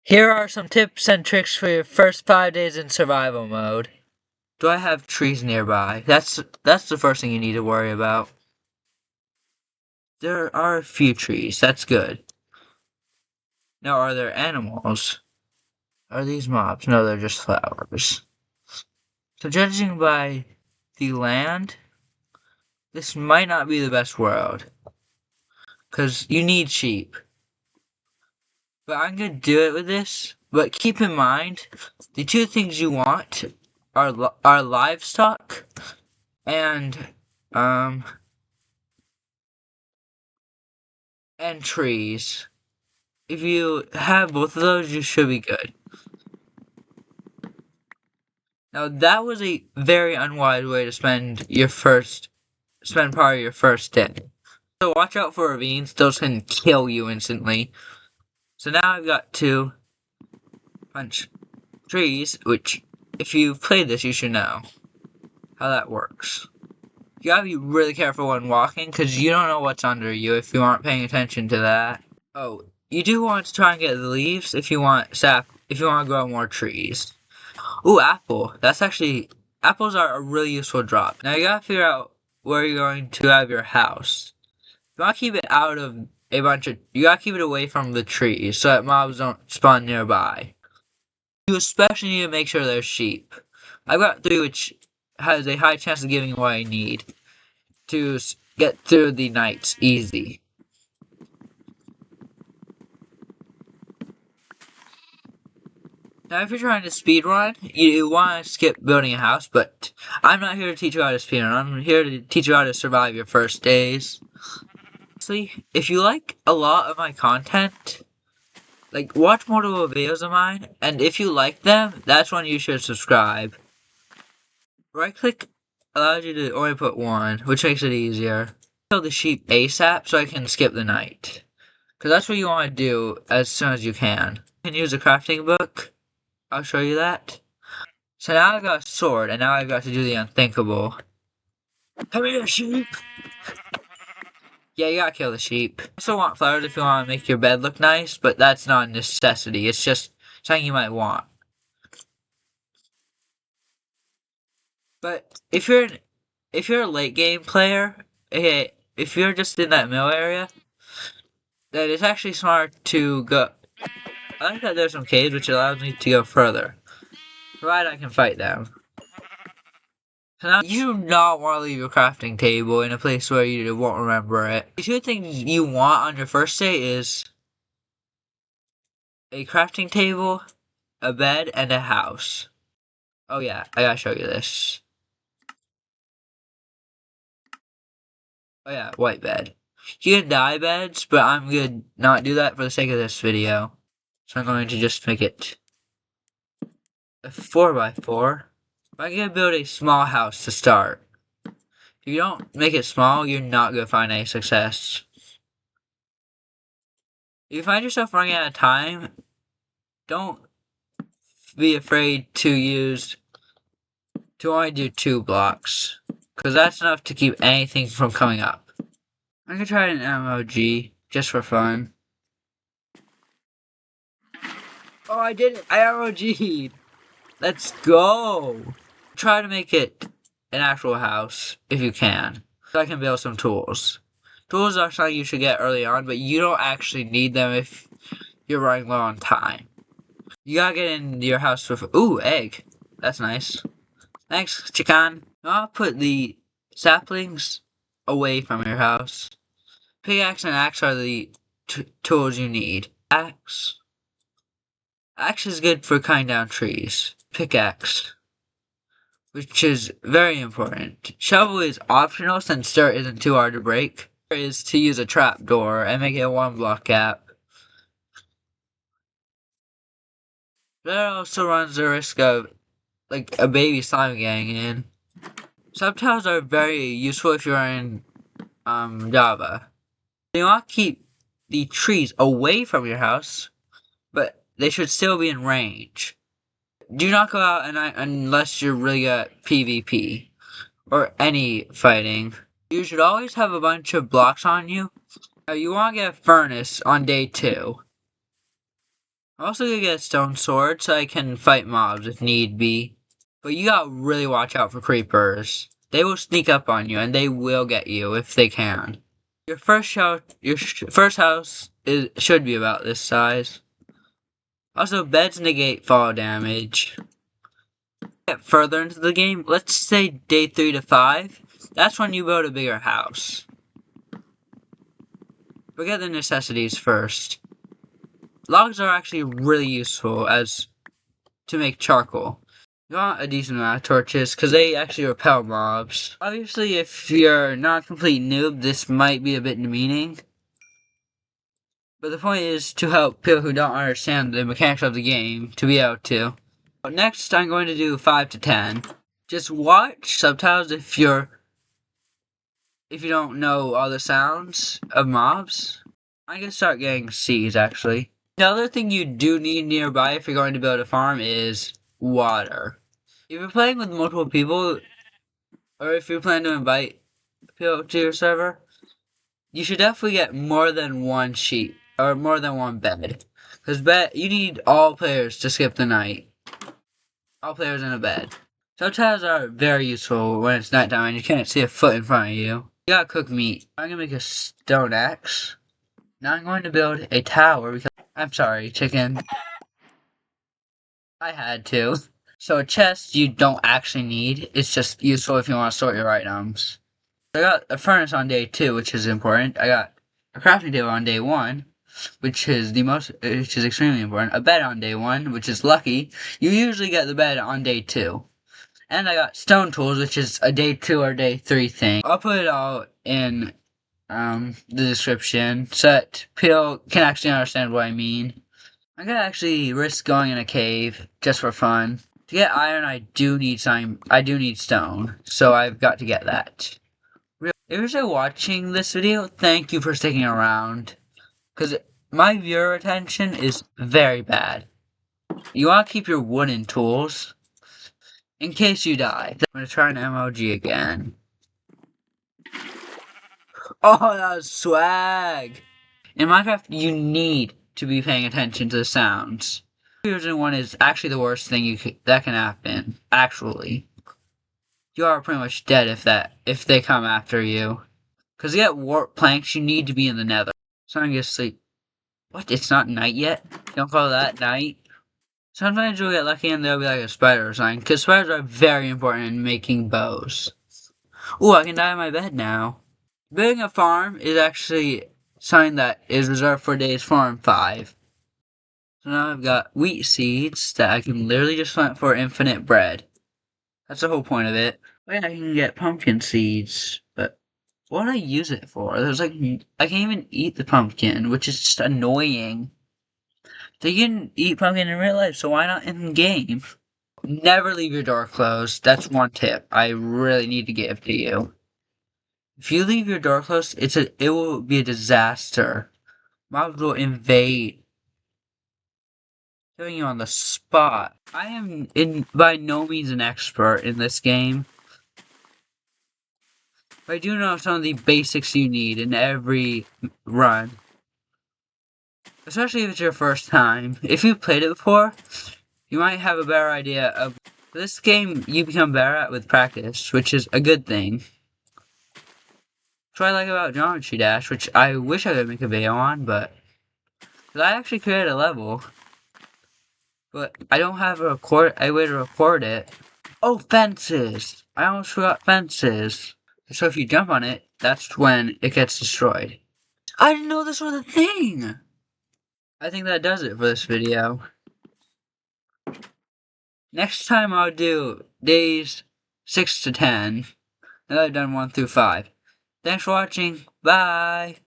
Here are some tips and tricks for your first 5 days in survival mode. Do I have trees nearby? That's the first thing you need to worry about. There are a few trees, that's good. Now, are there animals? Are these mobs? No, they're just flowers. So judging by the land, this might not be the best world. Because you need sheep. But I'm gonna do it with this. But keep in mind, the two things you want are livestock and trees. If you have both of those, you should be good. Now that was a very unwise way to spend part of your first day. So watch out for ravines; those can kill you instantly. So now I've got to punch trees, which if you've played this, you should know how that works. You gotta be really careful when walking, because you don't know what's under you if you aren't paying attention to that. Oh, you do want to try and get the leaves if you want sap, if you want to grow more trees. Ooh, apple. Apples are a really useful drop. Now you gotta figure out where you're going to have your house. You wanna keep it you gotta keep it away from the trees so that mobs don't spawn nearby. You especially need to make sure there's sheep. I've got 3, which has a high chance of giving what I need to get through the nights easy. Now, if you're trying to speedrun, you want to skip building a house, but I'm not here to teach you how to speedrun. I'm here to teach you how to survive your first days. Honestly, if you like a lot of my content, watch multiple videos of mine, and if you like them, that's when you should subscribe. Right-click allows you to only put one, which makes it easier. Kill the sheep ASAP so I can skip the night. Because that's what you want to do as soon as you can. You can use a crafting book. I'll show you that. So now I've got a sword, and now I've got to do the unthinkable. Come here, sheep! Yeah, you gotta kill the sheep. You also want flowers if you want to make your bed look nice, but that's not a necessity. It's just something you might want. But if you're a late game player, if you're just in that middle area, then it's actually smart to go. I like that there's some caves which allows me to go further. Provided I can fight them. So now, you do not want to leave your crafting table in a place where you won't remember it. The 2 things you want on your first day is a crafting table, a bed, and a house. Oh yeah, I gotta show you this. Oh yeah, white bed. You can dye beds, but I'm gonna not do that for the sake of this video. So I'm going to just make it a 4x4. I'm gonna build a small house to start. If you don't make it small, you're not gonna find any success. If you find yourself running out of time, don't be afraid to only do 2 blocks. Because that's enough to keep anything from coming up. I'm gonna try an MOG, just for fun. Oh, I did it! I MOG'd! Let's go! Try to make it an actual house, if you can. So I can build some tools. Tools are something you should get early on, but you don't actually need them if you're running low on time. You gotta get in your house with... Ooh, egg. That's nice. Thanks, chicken. Now I'll put the saplings away from your house. Pickaxe and axe are the tools you need. Axe is good for cutting down trees. Pickaxe, which is very important. Shovel is optional since dirt isn't too hard to break. Is to use a trapdoor and make it a 1-block gap. That also runs the risk of a baby slime getting in. Subtiles are very useful if you're in Java. You want to keep the trees away from your house, but they should still be in range. Do not go out unless you're really good at PvP or any fighting. You should always have a bunch of blocks on you. You want to get a furnace on day 2. I'm also gonna get a stone sword so I can fight mobs if need be. But you gotta really watch out for creepers. They will sneak up on you and they will get you if they can. Your first house should be about this size. Also, beds negate fall damage. Get further into the game, let's say day 3 to 5. That's when you build a bigger house. Forget the necessities first. Logs are actually really useful to make charcoal. You want a decent amount of torches because they actually repel mobs. Obviously, if you're not a complete noob, this might be a bit demeaning. But the point is to help people who don't understand the mechanics of the game to be able to. But next, I'm going to do 5 to 10. Just watch subtitles if you don't know all the sounds of mobs. I'm gonna start getting seeds actually. The other thing you do need nearby if you're going to build a farm is water. If you're playing with multiple people, or if you plan to invite people to your server, you should definitely get more than one sheet, or more than one bed. Because you need all players to skip the night. All players in a bed. Subtitles are very useful when it's nighttime and you can't see a foot in front of you. You gotta cook meat. I'm gonna make a stone axe. Now I'm going to build a tower because, I'm sorry, chicken. I had to. So a chest you don't actually need. It's just useful if you want to store your items. I got a furnace on day 2, which is important. I got a crafting table on day 1, which is extremely important. A bed on day 1, which is lucky. You usually get the bed on day 2. And I got stone tools, which is a day 2 or day 3 thing. I'll put it all in the description so that people can actually understand what I mean. I'm gonna actually risk going in a cave just for fun. To get iron, I do need stone, so I've got to get that. If you're still watching this video, thank you for sticking around, because my viewer retention is very bad. You want to keep your wooden tools in case you die. I'm gonna try an MLG again. Oh, that was swag! In Minecraft, you need to be paying attention to the sounds. Version 1 is actually the worst thing that can happen. Actually, you are pretty much dead if they come after you. Cause to get warp planks, you need to be in the Nether. So I'm gonna sleep. What? It's not night yet? You don't call that night? Sometimes you'll get lucky and there'll be like a spider or something. Cause spiders are very important in making bows. Ooh, I can die in my bed now. Building a farm is actually something that is reserved for days 4 and 5. So now I've got wheat seeds that I can literally just plant for infinite bread. That's the whole point of it. Oh yeah, I can get pumpkin seeds, but what do I use it for? There's like, I can't even eat the pumpkin, which is just annoying. They can eat pumpkin in real life, so why not in game? Never leave your door closed. That's one tip I really need to give to you. If you leave your door closed, it will be a disaster. Mobs will invade. Killing you on the spot. I am by no means an expert in this game, but I do know some of the basics you need in every run. Especially if it's your first time. If you've played it before, you might have a better idea of this game you become better at with practice, which is a good thing. That's what I like about Geometry Dash, which I wish I could make a video on, but I actually created a level. But I don't have a way to record it. Oh, fences! I almost forgot fences. So if you jump on it, that's when it gets destroyed. I didn't know this was a thing! I think that does it for this video. Next time I'll do days 6 to 10. And I've done 1 through 5. Thanks for watching. Bye!